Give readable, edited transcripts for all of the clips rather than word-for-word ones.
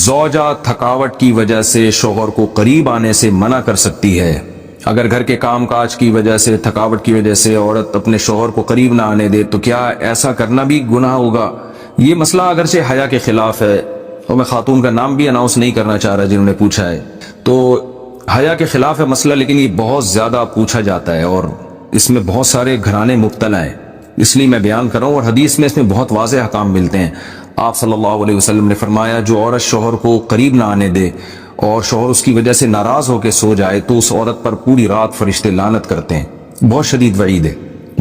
زوجہ تھکاوٹ کی وجہ سے شوہر کو قریب آنے سے منع کر سکتی ہے۔ اگر گھر کے کام کاج کی وجہ سے، تھکاوٹ کی وجہ سے عورت اپنے شوہر کو قریب نہ آنے دے تو کیا ایسا کرنا بھی گناہ ہوگا؟ یہ مسئلہ اگرچہ حیا کے خلاف ہے، اور میں خاتون کا نام بھی اناؤنس نہیں کرنا چاہ رہا جنہوں نے پوچھا ہے، تو حیا کے خلاف ہے مسئلہ، لیکن یہ بہت زیادہ پوچھا جاتا ہے اور اس میں بہت سارے گھرانے مبتلا ہیں، اس لیے میں بیان کر رہا ہوں۔ اور حدیث میں اس میں بہت واضح احکام ملتے ہیں۔ آپ صلی اللہ علیہ وسلم نے فرمایا جو عورت شوہر کو قریب نہ آنے دے اور شوہر اس کی وجہ سے ناراض ہو کے سو جائے تو اس عورت پر پوری رات فرشتے لعنت کرتے ہیں۔ بہت شدید وعید ہے۔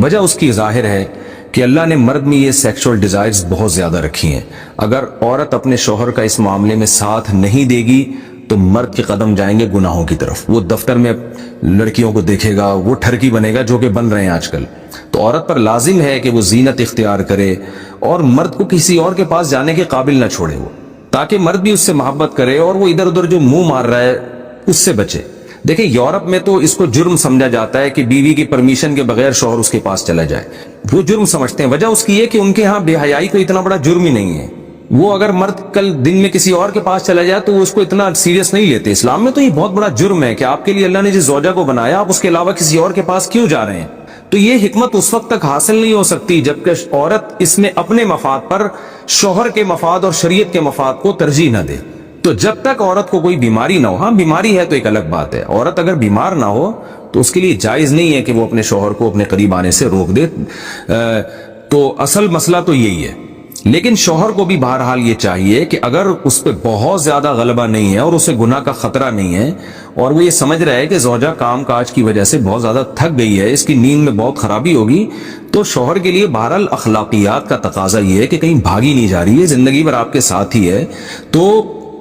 وجہ اس کی ظاہر ہے کہ اللہ نے مرد میں یہ سیکشول ڈیزائرز بہت زیادہ رکھی ہیں۔ اگر عورت اپنے شوہر کا اس معاملے میں ساتھ نہیں دے گی تو مرد کے قدم جائیں گے گناہوں کی طرف۔ وہ دفتر میں لڑکیوں کو دیکھے گا، وہ ٹھرکی بنے گا جو کہ بن رہے ہیں آج کل۔ تو عورت پر لازم ہے کہ وہ زینت اختیار کرے اور مرد کو کسی اور کے پاس جانے کے قابل نہ چھوڑے وہ، تاکہ مرد بھی اس سے محبت کرے اور وہ ادھر ادھر جو منہ مار رہا ہے اس سے بچے۔ دیکھیں یورپ میں تو اس کو جرم سمجھا جاتا ہے کہ بیوی کی پرمیشن کے بغیر شوہر اس کے پاس چلا جائے، وہ جرم سمجھتے ہیں۔ وجہ اس کی ہے کہ ان کے ہاں بے حیائی کوئی اتنا بڑا جرم ہی نہیں ہے۔ وہ اگر مرد کل دن میں کسی اور کے پاس چلا جائے تو وہ اس کو اتنا سیریس نہیں لیتے۔ اسلام میں تو یہ بہت بڑا جرم ہے کہ آپ کے لیے اللہ نے جس زوجہ کو بنایا آپ اس کے علاوہ کسی اور کے پاس کیوں جا رہے ہیں؟ تو یہ حکمت اس وقت تک حاصل نہیں ہو سکتی جب کہ عورت اس میں اپنے مفاد پر شوہر کے مفاد اور شریعت کے مفاد کو ترجیح نہ دے۔ تو جب تک عورت کو کوئی بیماری نہ ہو، ہاں بیماری ہے تو ایک الگ بات ہے، عورت اگر بیمار نہ ہو تو اس کے لیے جائز نہیں ہے کہ وہ اپنے شوہر کو اپنے قریب آنے سے روک دے۔ تو اصل مسئلہ تو یہی ہے۔ لیکن شوہر کو بھی بہرحال یہ چاہیے کہ اگر اس پہ بہت زیادہ غلبہ نہیں ہے اور اسے گناہ کا خطرہ نہیں ہے اور وہ یہ سمجھ رہا ہے کہ زوجہ کام کاج کی وجہ سے بہت زیادہ تھک گئی ہے، اس کی نیند میں بہت خرابی ہوگی، تو شوہر کے لیے بہرحال اخلاقیات کا تقاضا یہ ہے کہ کہیں بھاگی نہیں جا رہی ہے، زندگی بھر آپ کے ساتھ ہی ہے، تو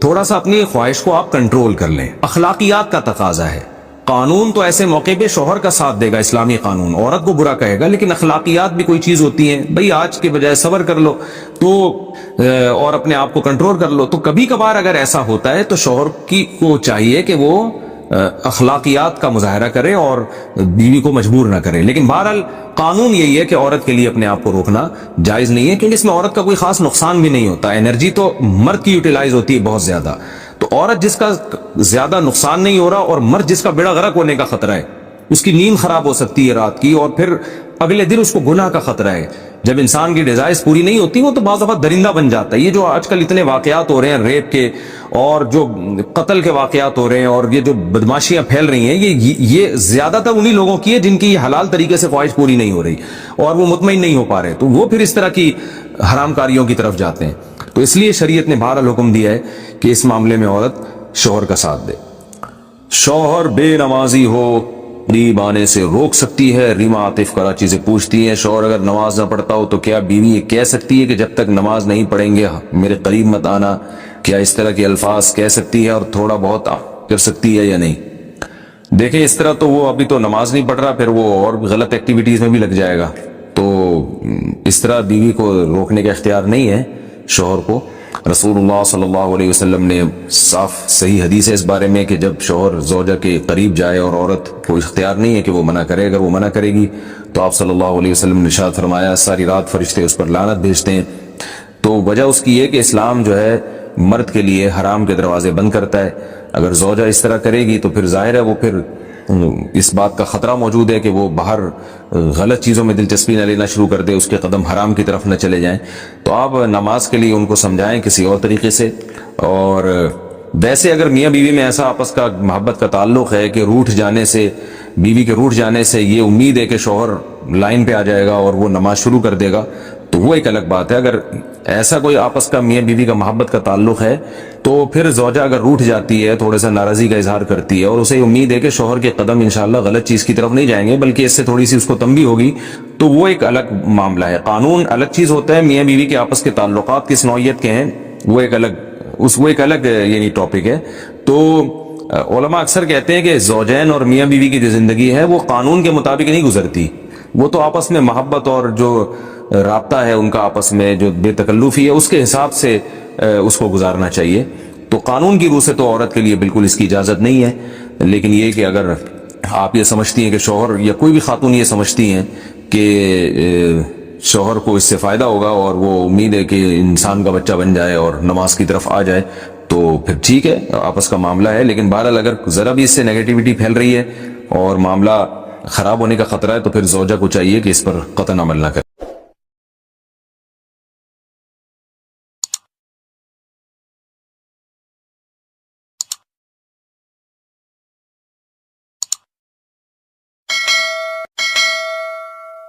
تھوڑا سا اپنی خواہش کو آپ کنٹرول کر لیں۔ اخلاقیات کا تقاضا ہے۔ قانون تو ایسے موقع پہ شوہر کا ساتھ دے گا، اسلامی قانون عورت کو برا کہے گا، لیکن اخلاقیات بھی کوئی چیز ہوتی ہیں، بھئی آج کے بجائے صبر کر لو تو اور اپنے آپ کو کنٹرول کر لو۔ تو کبھی کبھار اگر ایسا ہوتا ہے تو شوہر کی کو چاہیے کہ وہ اخلاقیات کا مظاہرہ کرے اور بیوی کو مجبور نہ کرے۔ لیکن بہرحال قانون یہی ہے کہ عورت کے لیے اپنے آپ کو روکنا جائز نہیں ہے، کیونکہ اس میں عورت کا کوئی خاص نقصان بھی نہیں ہوتا۔ انرجی تو مرد کی یوٹیلائز ہوتی ہے بہت زیادہ، تو عورت جس کا زیادہ نقصان نہیں ہو رہا اور مرد جس کا بیڑا غرق ہونے کا خطرہ ہے، اس کی نیند خراب ہو سکتی ہے رات کی اور پھر اگلے دن اس کو گناہ کا خطرہ ہے۔ جب انسان کی ڈیزائرز پوری نہیں ہوتی وہ تو بعض دفعہ درندہ بن جاتا ہے۔ یہ جو آج کل اتنے واقعات ہو رہے ہیں ریپ کے اور جو قتل کے واقعات ہو رہے ہیں اور یہ جو بدماشیاں پھیل رہی ہیں، یہ زیادہ تر انہی لوگوں کی ہے جن کی حلال طریقے سے خواہش پوری نہیں ہو رہی اور وہ مطمئن نہیں ہو پا رہے، تو وہ پھر اس طرح کی حرام کاریوں کی طرف جاتے ہیں۔ تو اس لیے شریعت نے بہرحال حکم دیا ہے کہ اس معاملے میں عورت شوہر کا ساتھ دے۔ شوہر بے نمازی ہو قریب آنے سے روک سکتی ہے؟ ریما عاطف کراچی سے پوچھتی ہے شوہر اگر نماز نہ پڑھتا ہو تو کیا بیوی یہ کہہ سکتی ہے کہ جب تک نماز نہیں پڑھیں گے میرے قریب مت آنا؟ کیا اس طرح کے الفاظ کہہ سکتی ہے اور تھوڑا بہت کر سکتی ہے یا نہیں؟ دیکھیں اس طرح تو وہ ابھی تو نماز نہیں پڑھ رہا، پھر وہ اور غلط ایکٹیویٹیز میں بھی لگ جائے گا، تو اس طرح بیوی کو روکنے کا اختیار نہیں ہے شوہر کو۔ رسول اللہ صلی اللہ علیہ وسلم نے صاف صحیح حدیث ہے اس بارے میں کہ جب شوہر زوجہ کے قریب جائے اور عورت کو اختیار نہیں ہے کہ وہ منع کرے، اگر وہ منع کرے گی تو آپ صلی اللہ علیہ وسلم نے ارشاد فرمایا ساری رات فرشتے اس پر لعنت بھیجتے ہیں۔ تو وجہ اس کی ہے کہ اسلام جو ہے مرد کے لیے حرام کے دروازے بند کرتا ہے۔ اگر زوجہ اس طرح کرے گی تو پھر ظاہر ہے وہ پھر اس بات کا خطرہ موجود ہے کہ وہ باہر غلط چیزوں میں دلچسپی نہ لینا شروع کر دے، اس کے قدم حرام کی طرف نہ چلے جائیں۔ تو آپ نماز کے لیے ان کو سمجھائیں کسی اور طریقے سے۔ اور ویسے اگر میاں بیوی میں ایسا آپس کا محبت کا تعلق ہے کہ روٹھ جانے سے، بیوی کے روٹھ جانے سے یہ امید ہے کہ شوہر لائن پہ آ جائے گا اور وہ نماز شروع کر دے گا تو وہ ایک الگ بات ہے۔ اگر ایسا کوئی آپس کا میاں بیوی کا محبت کا تعلق ہے تو پھر زوجہ اگر روٹھ جاتی ہے، تھوڑا سا ناراضی کا اظہار کرتی ہے اور اسے امید ہے کہ شوہر کے قدم انشاءاللہ غلط چیز کی طرف نہیں جائیں گے بلکہ اس سے تھوڑی سی اس کو تنبیہ ہوگی، تو وہ ایک الگ معاملہ ہے۔ قانون الگ چیز ہوتا ہے، میاں بیوی کے آپس کے تعلقات کس نوعیت کے ہیں وہ ایک الگ یعنی ٹاپک ہے۔ تو علماء اکثر کہتے ہیں کہ زوجین اور میاں بیوی کی جو زندگی ہے وہ قانون کے مطابق نہیں گزرتی، وہ تو آپس میں محبت اور جو رابطہ ہے ان کا آپس میں جو بے تکلفی ہے اس کے حساب سے اس کو گزارنا چاہیے۔ تو قانون کی روح سے تو عورت کے لیے بالکل اس کی اجازت نہیں ہے، لیکن یہ کہ اگر آپ یہ سمجھتی ہیں کہ شوہر یا کوئی بھی خاتون یہ سمجھتی ہیں کہ شوہر کو اس سے فائدہ ہوگا اور وہ امید ہے کہ انسان کا بچہ بن جائے اور نماز کی طرف آ جائے، تو پھر ٹھیک ہے آپس کا معاملہ ہے. لیکن بہرحال اگر ذرا بھی اس سے نیگیٹیوٹی پھیل رہی ہے اور معاملہ خراب ہونے کا خطرہ ہے تو پھر زوجہ کو چاہیے کہ اس پر قطعاً عمل نہ کرے.